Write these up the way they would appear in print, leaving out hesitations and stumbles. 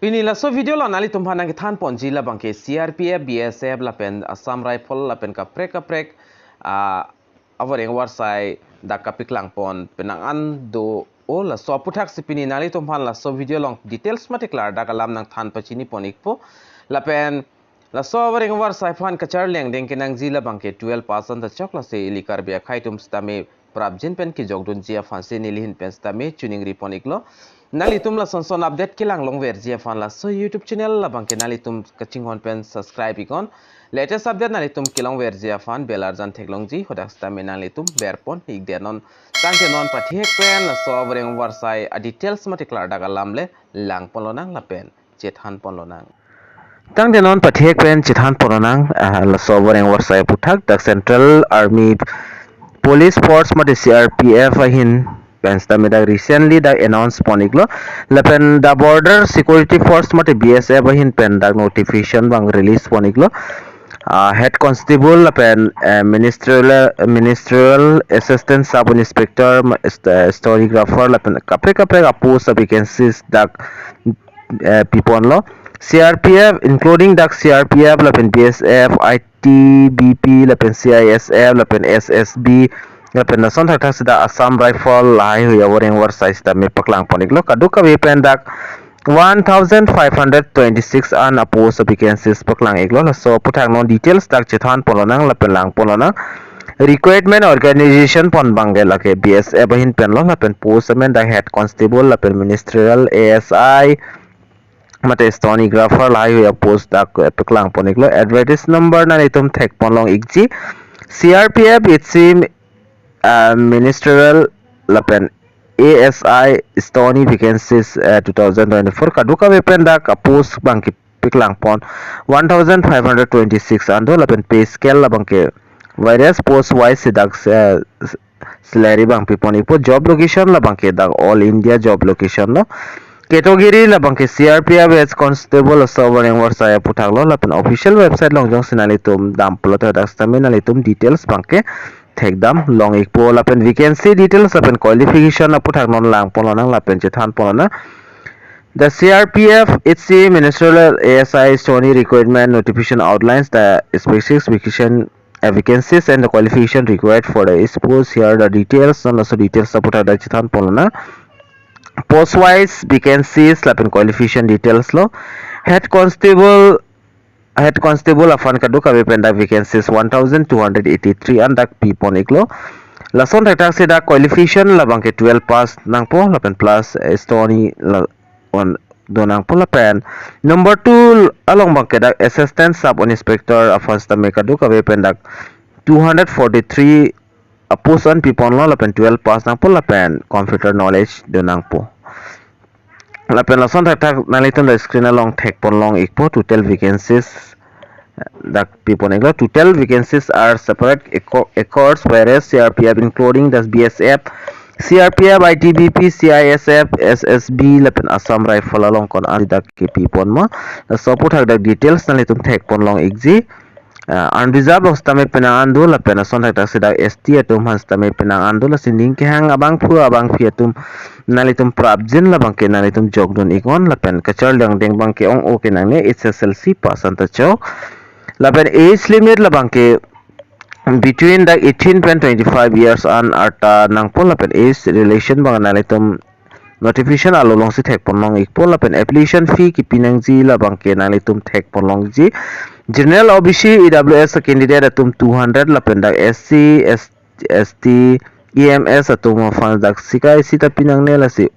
Pinila so video la nali tumphana ki than ponji la bangke CRPF BSF la pen Assam rifle la pen ka prek AWARENG AWARSAI da ka PAKLANG pon penang an do o la so APUTHAK sipini nali tumphan la so video long details matiklar da ka lam nang than pachini ponik po la pen la so AWARENG AWARSAI phan ka char leng deng kinang ji la bangke 12% da chok la se ili Karbi khaitum stame prabjin pen ki jogdun jia phanse nilihin pen stame tuning riponik lo nali tum la son update kilang long ver jia fan la so YouTube channel la bangke nali tum kaching hon pen subscribe ikon latest update nali tum kilang ver jia fan belar jan theklong ji hodak sta me nali tum berpon ik der non tangke non pathi hek pen la so AWARENG AWARSAI a details matiklar daga lamle lang polonang la pen chethan polonang tang de non pathi hek pen chethan polonang la so AWARENG AWARSAI APUTHAK dak Central Army Police Force mate CRPF ahin Pensta me da recently da announce poniklo lapen da border security force mate BSF ahin pen da notification bang release poniklo head constable lapen ministerial assistant sub inspector storographer lapen kapre post vacancies da pipon lo CRPF including da CRPF lapen BSF ITBP lapen CISF lapen SSB lapen nason thak sida Assam rifle lai hui AWARENG AWARSAI sta me PAKLANG poniklo kaduka we pen dak 1526 an post vacancies PAKLANG iglo so APUTHAK no details dak chethan polonang lapen lang polonang recruitment organization pon bangel lake BSF hin pen lo lapen post men dak head constable lapen ministerial ASI mate stenographer lai hui post dak PAKLANG poniklo advertise number na itum thek ponlong igji CRPF itsim ministerial lapen ASI Stony vacancies 2024 kaduka wepen dak post bangki PAKLANG pon 1526 ando lapen pay scale la bangke various post wise dak salary bang pipon ipo job location la bangke dak all India job location no category la bangke CRPF as constable so AWARENG AWARSAI APUTHAK lo lapen official website longjong sinalitum dam plot dak staminalitum details bangke thekdam long ikpo lapen vacancy details lapen qualification APUTHAK non lang polonang lapen chethan polona the CRPF HC ministerial ASI Stony requirement notification outlines the specific vacancies and the qualification required for the post here the details and also details APUTHAK da chethan polona post wise vacancies lapen qualification details lo head constable afan kaduka wependa vacancies 1283 andak pipon iklo lason tak se da qualification labang ke 12 pass nang po lapen plus stony on donang po lapen number 2 along bang ke da assistant sub inspector afan sta me kaduka wependa 243 post on pipon lo lapen 12 pass nang po lapen computer knowledge donang po lapen lason tak naliton the screen along thek pon long ikpo total vacancies that people neglo total vacancies are separate accords whereas CRPF including the BSF CRPF ITBP CISF SSB lapen Assam rifle along kon ali dak ke pipon ma so APUTHAK dak details nalitum thek pon long igji unreserved stame penang ando lapen son tak sida ST atum han stame penang ando la sinding ke hang abang fi atum nalitum prabjin la bangke nalitum jogdon ikon lapen kachar lang deng bangke ong o kenang ne SSLC pasan ta chok lapen age limit la bangke between the 18.25 years and arta nangpon lapen age relation bang nalitum notification alolong si thek ponlong ikpon lapen application fee ki pinangji la bangke nalitum thek ponlong ji general OBC EWS candidate atum 200 lapen dak SC ST EMS atum fans dak sikai sita pinang ne lasi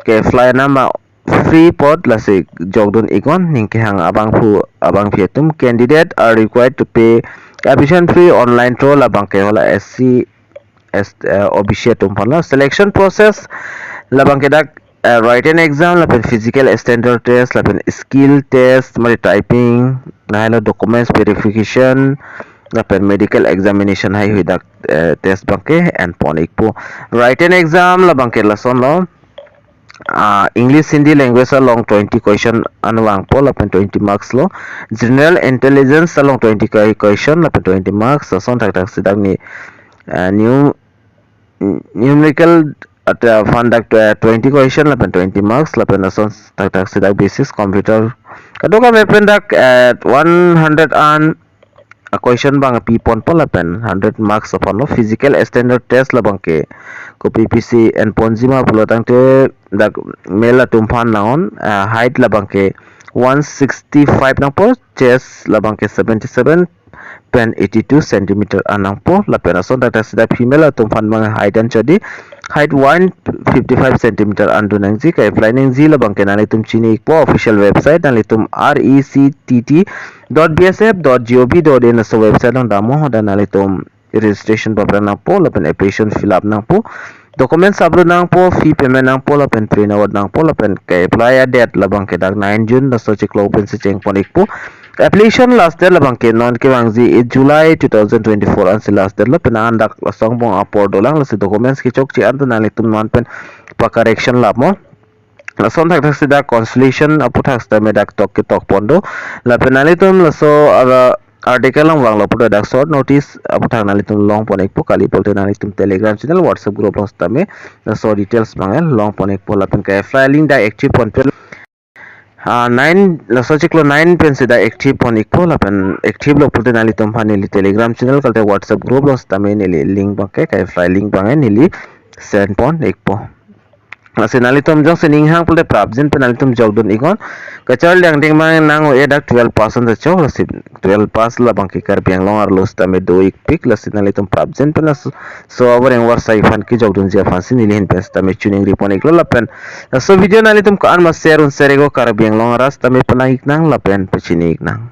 ke fly nama free pod lasi jogdon ikon ningke hang abang fi atum candidate are required to pay application fee online through la bangke hola SC OBC atum pala selection process la bangke dak written exam lapen physical standard test lapen skill test mari typing nahilo documents verification lapen medical examination hai hui dak test bangke and ponik po written exam la bangke lason lo English Hindi language along 20 question anwang po lapen 20 marks lo general intelligence along 20 question lapen 20 marks son tak sidang ni numerical at fandak 20 question lapen 20 marks lapen ason tak sidak basis computer kadoka mependak at 100 an a question bang pipon po lapen 100 marks upon lo physical standard test labang ke ko PPC and ponzima pulotang te dak mela tumpan naon height labang ke 165 nang po chest labang ke 77 pen 82 cm anang po lapen ason tak sida female tumpan mga height and chodi height 155 cm andu nang ji kay flying ji labang ke nalitum chini po official website nalitum rectt.bsf.gov.in sa website ng damo dan nalitum registration papel nang po lapen application fill up nang po documents upload nang po fee payment nang po lapen print award nang po lapen kay apply date labang ke dag 9 June na so chiklo open sa cheng ponik po application last date labang ke non ke bang ji July 2024 an si last date lapen andak lasong bong upload lang si documents ki chok chi an nalitum non pen pa correction lab mo lason tak sida consolation aputhak sta medak tok ke tok pondo lapen nalitum laso article lang wang lopo dak short notice aputhak nalitum long ponek po kali polte nalitum telegram channel whatsapp group lang sta me laso details mangal long ponek po lapen ka filing da active pon 9 laso chiklo 9 pen sida active pon ikpo lapen active lo polte nalitum hanili telegram channel kalte whatsapp group lang sta me nili link bangke ka filing bangai nili send pon ikpo nalitum jong seninghang pulte prabjin penalitum jogdon ikon kachal yang ding mang nang edak 12% the chow rasib 12 pass la bangki Karbi Anglong Arat losta me do ik pik lasin nalitum prabjin penas so AWARSAI AWARSAI fan ki jogdon jia fansi nilihin pesta me tuning ripon iklo lapen so video nalitum ka an mas share un serego Karbi Anglong Arat tame penang iknang lapen pechini iknang